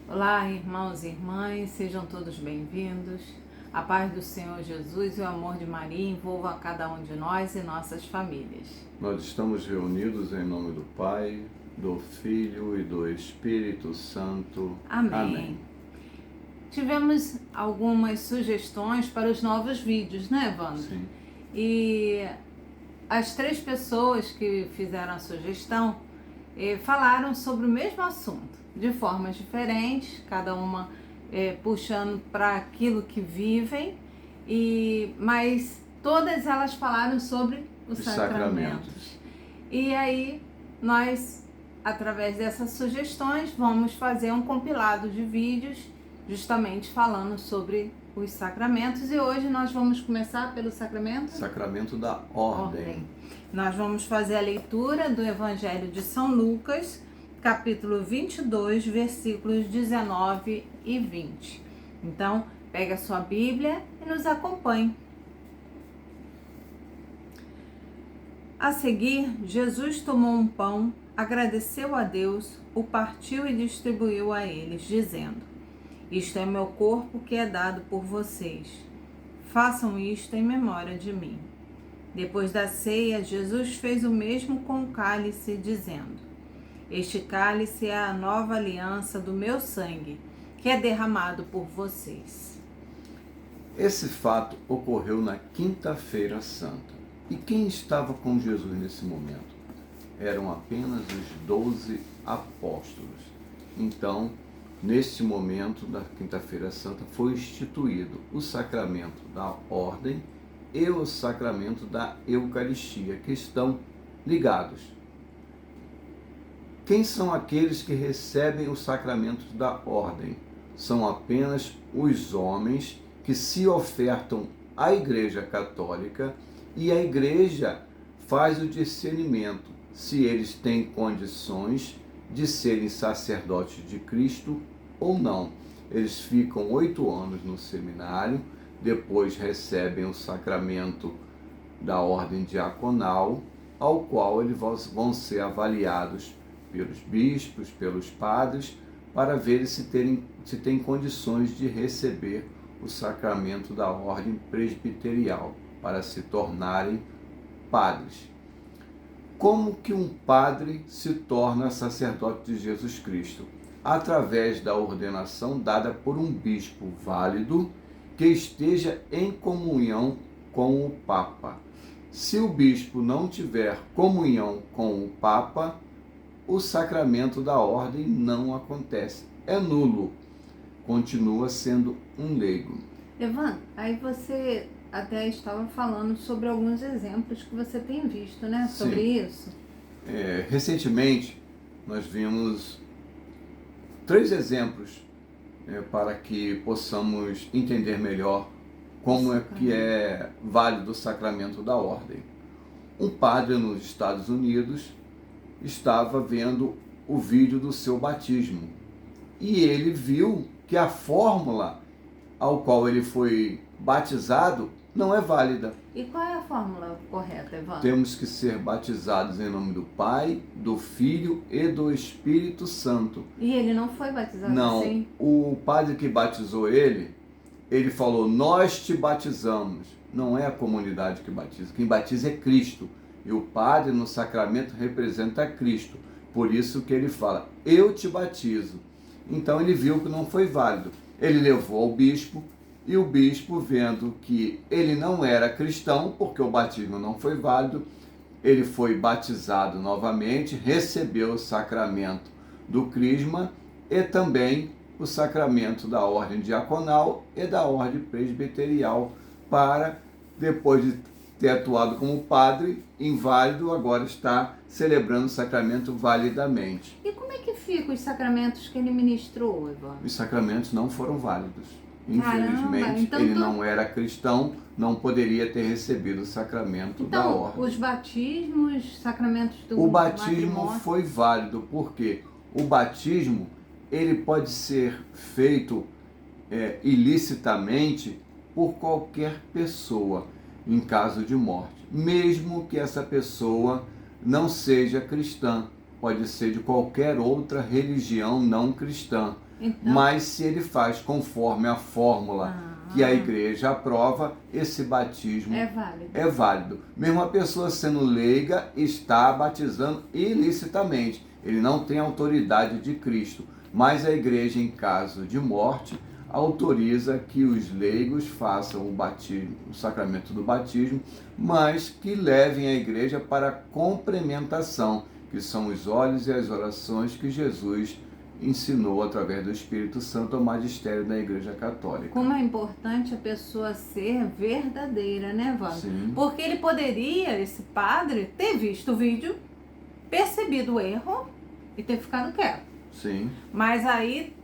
Olá, irmãos e irmãs, sejam todos bem-vindos. A paz do Senhor Jesus e o amor de Maria envolvam a cada um de nós e nossas famílias. Nós estamos reunidos em nome do Pai, do Filho e do Espírito Santo. Amém. Amém. Tivemos algumas sugestões para os novos vídeos, né, Wanda? Sim. E as 3 pessoas que fizeram a sugestão falaram sobre o mesmo assunto, de formas diferentes, cada uma puxando para aquilo que vivem, mas todas elas falaram sobre os sacramentos. E aí nós, através dessas sugestões, vamos fazer um compilado de vídeos justamente falando sobre os sacramentos, e hoje nós vamos começar pelo Sacramento da Ordem. Nós vamos fazer a leitura do Evangelho de São Lucas, capítulo 22, versículos 19 e 20. Então, pega a sua Bíblia e nos acompanhe. A seguir, Jesus tomou um pão, agradeceu a Deus, o partiu e distribuiu a eles, dizendo: "Isto é meu corpo que é dado por vocês. Façam isto em memória de mim." Depois da ceia, Jesus fez o mesmo com o cálice, dizendo: "Este cálice é a nova aliança do meu sangue, que é derramado por vocês." Esse fato ocorreu na Quinta-feira Santa. E quem estava com Jesus nesse momento? Eram apenas os 12 apóstolos. Então, neste momento da Quinta-feira Santa, foi instituído o sacramento da ordem e o sacramento da Eucaristia, que estão ligados. Quem são aqueles que recebem os sacramentos da ordem? São apenas os homens que se ofertam à Igreja Católica, e a Igreja faz o discernimento se eles têm condições de serem sacerdotes de Cristo ou não. Eles ficam 8 anos no seminário, depois recebem o sacramento da ordem diaconal, ao qual eles vão ser avaliados pelos bispos, pelos padres, para ver se têm condições de receber o sacramento da ordem presbiterial, para se tornarem padres. Como que um padre se torna sacerdote de Jesus Cristo? Através da ordenação dada por um bispo válido, que esteja em comunhão com o Papa. Se o bispo não tiver comunhão com o Papa, o sacramento da ordem não acontece. É nulo. Continua sendo um leigo. Evan, aí você até estava falando sobre alguns exemplos que você tem visto, né? Sim. Sobre isso. Recentemente, nós vimos 3 exemplos para que possamos entender melhor como é que é válido o sacramento da ordem. Um padre nos Estados Unidos estava vendo o vídeo do seu batismo e ele viu que a fórmula ao qual ele foi batizado não é válida. E qual é a fórmula correta, Evan? Temos que ser batizados em nome do Pai, do Filho e do Espírito Santo. E ele não foi batizado não, assim? O padre que batizou ele falou: "Nós te batizamos." Não é a comunidade que batiza. Quem batiza é Cristo. E o padre no sacramento representa Cristo. Por isso que ele fala: "Eu te batizo." Então ele viu que não foi válido. Ele levou ao bispo, e o bispo, vendo que ele não era cristão, porque o batismo não foi válido, ele foi batizado novamente, recebeu o sacramento do crisma e também o sacramento da ordem diaconal e da ordem presbiterial, para, depois de ter atuado como padre inválido, agora está celebrando o sacramento validamente. E como é que ficam os sacramentos que ele ministrou, Evan? Os sacramentos não foram válidos. Infelizmente, Caramba, então ele não era cristão, não poderia ter recebido o sacramento da ordem. Os batismos, sacramentos do O batismo matrimônio... foi válido, porque o batismo ele pode ser feito ilicitamente por qualquer pessoa em caso de morte, mesmo que essa pessoa não seja cristã. pode ser de qualquer outra religião não cristã. Então, Mas se ele faz conforme a fórmula que a igreja aprova, esse batismo é válido. é válido. Mesmo a pessoa sendo leiga, está batizando ilicitamente. Ele não tem autoridade de Cristo. Mas a igreja, em caso de morte, autoriza que os leigos façam o batismo, o sacramento do batismo, mas que levem a igreja para a complementação, que são os olhos e as orações que Jesus ensinou através do Espírito Santo ao magistério da Igreja Católica. Como é importante a pessoa ser verdadeira, né, Wanda? Sim. Porque ele poderia, esse padre, ter visto o vídeo, percebido o erro e ter ficado quieto. Sim. Mas aí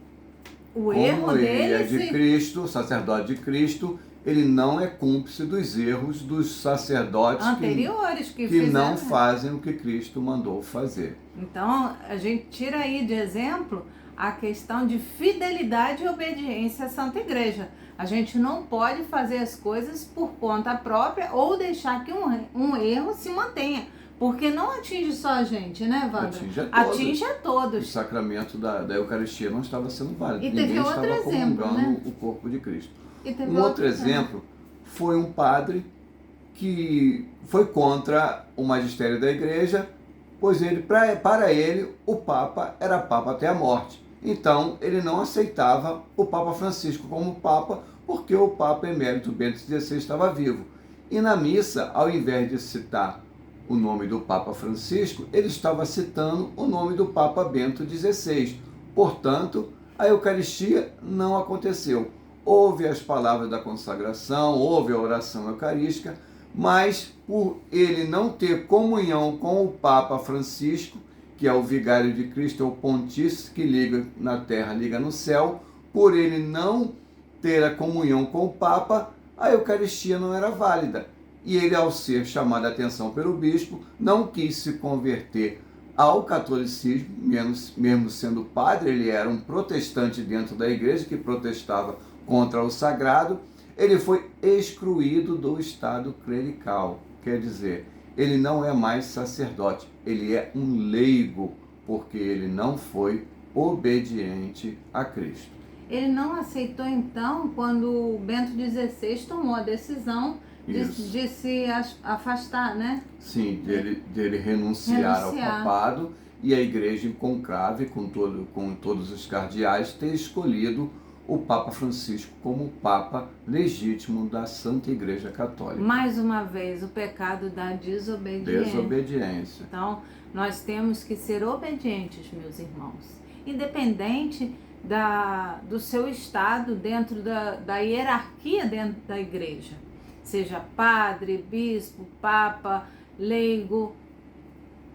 o Como erro ele dele é de Cristo, sacerdote de Cristo, ele não é cúmplice dos erros dos sacerdotes anteriores que fizeram, não fazem o que Cristo mandou fazer. Então, a gente tira aí de exemplo a questão de fidelidade e obediência à Santa Igreja. A gente não pode fazer as coisas por conta própria ou deixar que um erro se mantenha. Porque não atinge só a gente, né, Wanda? Atinge a todos. O sacramento da Eucaristia não estava sendo válido. E teve Ninguém outro estava exemplo, comungando né? o corpo de Cristo. Um outro exemplo foi um padre que foi contra o magistério da igreja, pois para ele o Papa era Papa até a morte. Então ele não aceitava o Papa Francisco como Papa, porque o Papa emérito Bento XVI estava vivo. E na missa, ao invés de citar o nome do Papa Francisco, ele estava citando o nome do Papa Bento XVI. Portanto, a Eucaristia não aconteceu. Houve as palavras da consagração, houve a oração eucarística, mas por ele não ter comunhão com o Papa Francisco, que é o vigário de Cristo, é o pontífice que liga na terra, liga no céu, por ele não ter a comunhão com o Papa, a Eucaristia não era válida. E ele, ao ser chamado a atenção pelo bispo, não quis se converter ao catolicismo, mesmo sendo padre, ele era um protestante dentro da igreja que protestava contra o sagrado. Ele foi excluído do estado clerical, quer dizer, ele não é mais sacerdote, ele é um leigo, porque ele não foi obediente a Cristo. Ele não aceitou, então, quando o Bento XVI tomou a decisão de se afastar, né? Sim, dele renunciar ao papado, e a igreja em conclave, com todos os cardeais, ter escolhido o Papa Francisco como o Papa legítimo da Santa Igreja Católica. Mais uma vez, o pecado da desobediência. Então, nós temos que ser obedientes, meus irmãos, independente do seu estado dentro da hierarquia dentro da igreja. Seja padre, bispo, papa, leigo,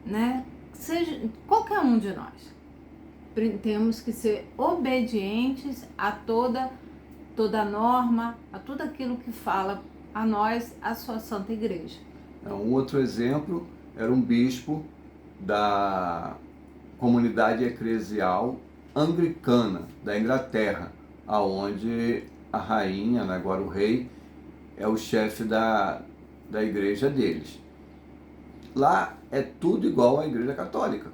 né? Seja qualquer um de nós. Temos que ser obedientes a toda norma, a tudo aquilo que fala a nós, a sua Santa Igreja. Um outro exemplo era um bispo da comunidade eclesial anglicana da Inglaterra, aonde a rainha, agora o rei, é o chefe da igreja deles. Lá é tudo igual à igreja católica,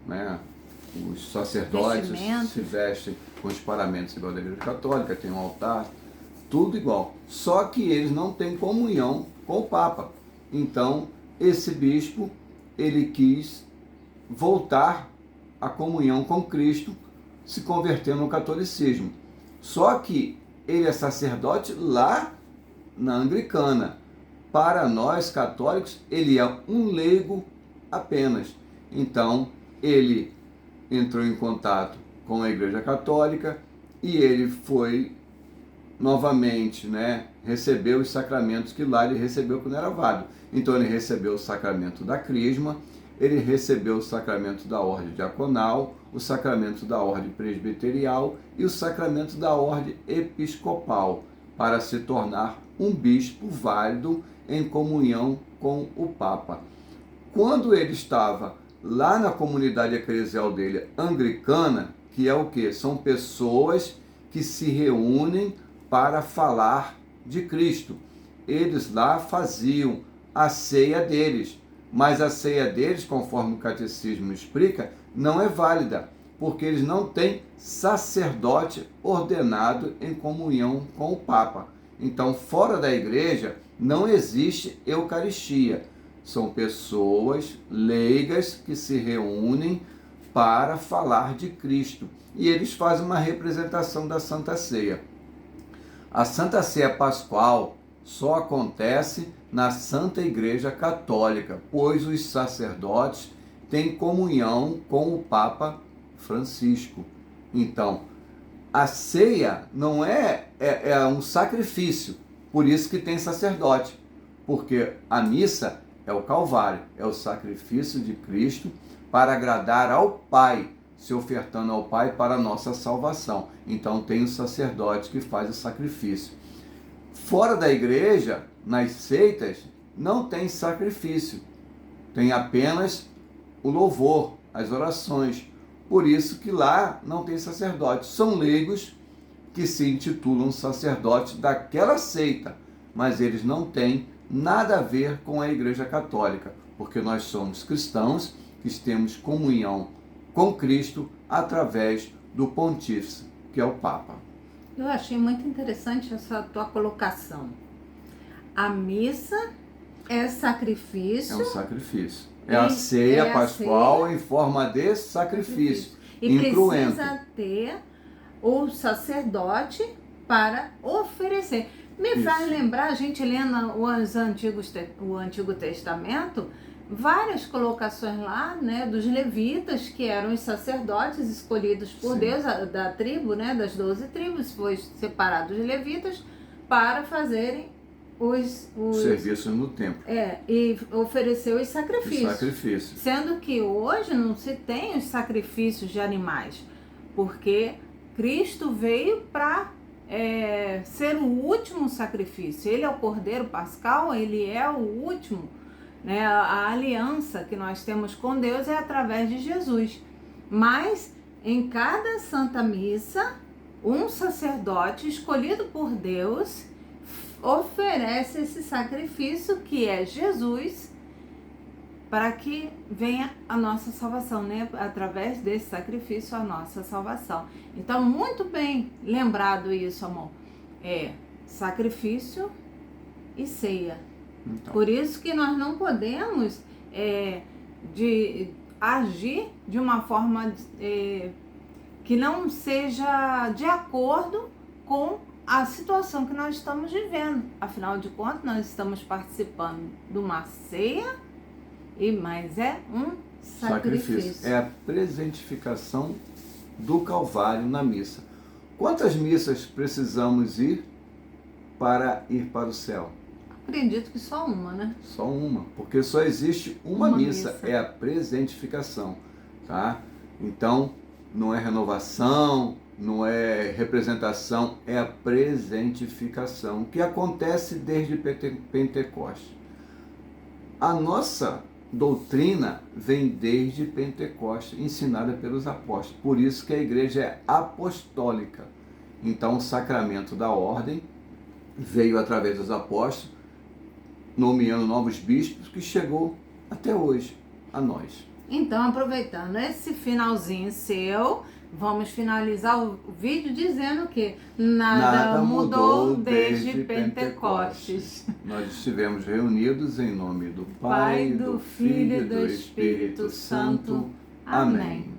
né? Os sacerdotes se vestem com os paramentos igual da igreja católica, tem um altar, tudo igual. Só que eles não têm comunhão com o Papa. Então, esse bispo, ele quis voltar à comunhão com Cristo, se convertendo no catolicismo. Só que ele é sacerdote lá na anglicana. Para nós católicos, ele é um leigo apenas. Então, ele entrou em contato com a Igreja Católica e ele foi novamente, recebeu os sacramentos que lá ele recebeu quando era válido. Então, ele recebeu o sacramento da crisma, ele recebeu o sacramento da ordem diaconal, o sacramento da ordem presbiterial e o sacramento da ordem episcopal, para se tornar um bispo válido em comunhão com o Papa. Quando ele estava lá na comunidade eclesial dele, anglicana, que é o quê? São pessoas que se reúnem para falar de Cristo. Eles lá faziam a ceia deles, mas a ceia deles, conforme o catecismo explica, não é válida, porque eles não têm sacerdote ordenado em comunhão com o Papa. Então, fora da igreja, não existe Eucaristia. São pessoas leigas que se reúnem para falar de Cristo. E eles fazem uma representação da Santa Ceia. A Santa Ceia Pascual só acontece na Santa Igreja Católica, pois os sacerdotes têm comunhão com o Papa Francisco. Então, a ceia não é um sacrifício, por isso que tem sacerdote, porque a missa é o Calvário, é o sacrifício de Cristo para agradar ao Pai, se ofertando ao Pai para a nossa salvação. Então tem o sacerdote que faz o sacrifício. Fora da igreja, nas seitas, não tem sacrifício, tem apenas o louvor, as orações. Por isso que lá não tem sacerdote. São leigos que se intitulam sacerdotes daquela seita, mas eles não têm nada a ver com a Igreja Católica, porque nós somos cristãos que temos comunhão com Cristo através do Pontífice, que é o Papa. Eu achei muito interessante essa tua colocação. A missa é sacrifício. É um sacrifício. É a ceia pascual em forma de sacrifício. E precisa ter o sacerdote para oferecer. Me faz lembrar, a gente lendo o Antigo Testamento, várias colocações lá, né, dos levitas, que eram os sacerdotes escolhidos por Deus, da tribo, né, das 12 tribos, foi separado os levitas para fazerem os serviços no templo. E oferecer os sacrifícios. Sacrifício. Sendo que hoje não se tem os sacrifícios de animais, porque Cristo veio para ser o último sacrifício. Ele é o Cordeiro Pascal, ele é o último, né? A aliança que nós temos com Deus é através de Jesus. Mas em cada Santa Missa, um sacerdote escolhido por Deus oferece esse sacrifício, que é Jesus, para que venha a nossa salvação, né? Através desse sacrifício, a nossa salvação. Então, muito bem lembrado isso, amor. Sacrifício e ceia. Então. Por isso que nós não podemos agir de uma forma que não seja de acordo com a situação que nós estamos vivendo. Afinal de contas, nós estamos participando de uma ceia, mas é um sacrifício. É a presentificação do Calvário na missa. Quantas missas precisamos ir para o céu? Acredito que só uma, né? Só uma, porque só existe uma missa, é a presentificação, tá? Então, não é renovação, não é representação, é a presentificação, que acontece desde Pentecostes. A nossa doutrina vem desde Pentecostes, ensinada pelos apóstolos. Por isso que a igreja é apostólica. Então, o sacramento da ordem veio através dos apóstolos, nomeando novos bispos, que chegou até hoje a nós. Então, aproveitando esse finalzinho seu, vamos finalizar o vídeo dizendo que nada mudou desde Pentecostes. Nós estivemos reunidos em nome do Pai, do Filho e do Espírito Santo. Amém.